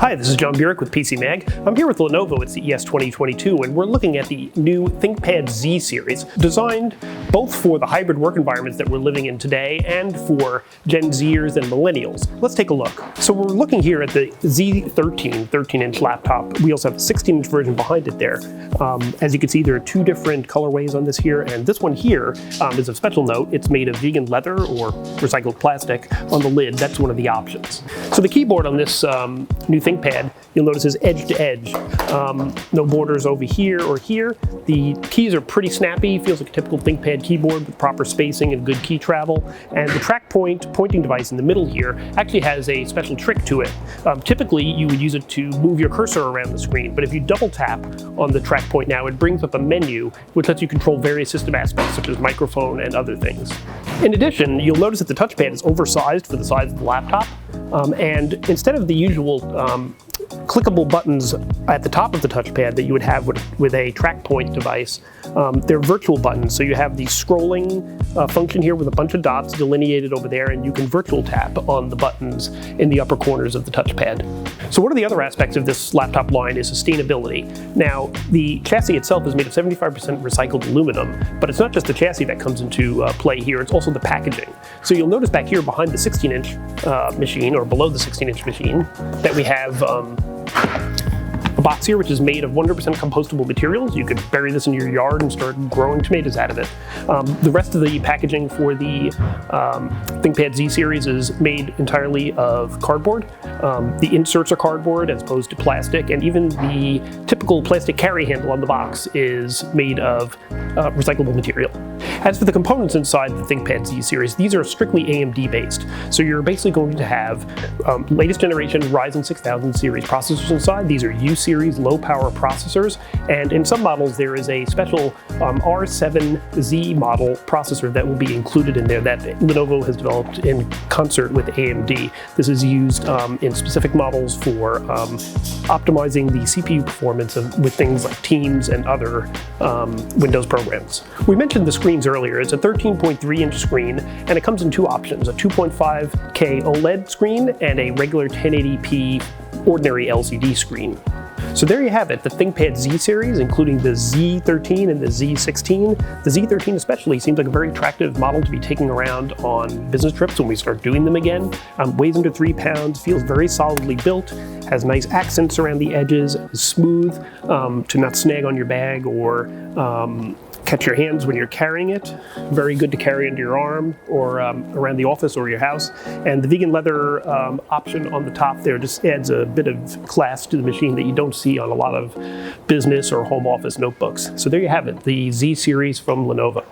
Hi, this is John Burek with PC Mag. I'm here with Lenovo at CES 2022, and we're looking at the new ThinkPad Z series, designed both for the hybrid work environments that we're living in today and for Gen Zers and millennials. Let's take a look. So we're looking here at the Z13 13-inch laptop. We also have a 16-inch version behind it there. As you can see, there are two different colorways on this here, and this one here is of special note. It's made of vegan leather or recycled plastic on the lid. That's one of the options. So the keyboard on this new ThinkPad, you'll notice, is edge to edge. No borders over here or here. The keys are pretty snappy. Feels like a typical ThinkPad keyboard with proper spacing and good key travel. And the Trackpoint pointing device in the middle here actually has a special trick to it. Typically, you would use it to move your cursor around the screen, but if you double tap on the Trackpoint now, it brings up a menu which lets you control various system aspects such as microphone and other things. In addition, you'll notice that the touchpad is oversized for the size of the laptop, and instead of the usual clickable buttons at the top of the touchpad that you would have with a Trackpoint device, they're virtual buttons. So you have the scrolling function here with a bunch of dots delineated over there, and you can virtual tap on the buttons in the upper corners of the touchpad. So one of the other aspects of this laptop line is sustainability. Now, the chassis itself is made of 75% recycled aluminum, but it's not just the chassis that comes into play here, it's also the packaging. So you'll notice back here behind the 16-inch machine, or below the 16-inch machine, that we have a box here which is made of 100% compostable materials. You could bury this in your yard and start growing tomatoes out of it. The rest of the packaging for the ThinkPad Z series is made entirely of cardboard. The inserts are cardboard as opposed to plastic, and even the typical plastic carry handle on the box is made of recyclable material. As for the components inside the ThinkPad Z series, these are strictly AMD-based. So you're basically going to have latest generation Ryzen 6000 series processors inside. These are U-series low-power processors, and in some models there is a special R7Z model processor that will be included in there that Lenovo has developed in concert with AMD. This is used in specific models for optimizing the CPU performance with things like Teams and other Windows programs. We mentioned the screens earlier. It's a 13.3-inch screen, and it comes in two options, a 2.5K OLED screen and a regular 1080p ordinary LCD screen. So there you have it, the ThinkPad Z series, including the Z13 and the Z16. The Z13 especially seems like a very attractive model to be taking around on business trips when we start doing them again. Weighs under 3 pounds, feels very solidly built, has nice accents around the edges, is smooth to not snag on your bag or catch your hands when you're carrying it. Very good to carry under your arm or around the office or your house. And the vegan leather option on the top there just adds a bit of class to the machine that you don't see on a lot of business or home office notebooks. So there you have it, the Z series from Lenovo.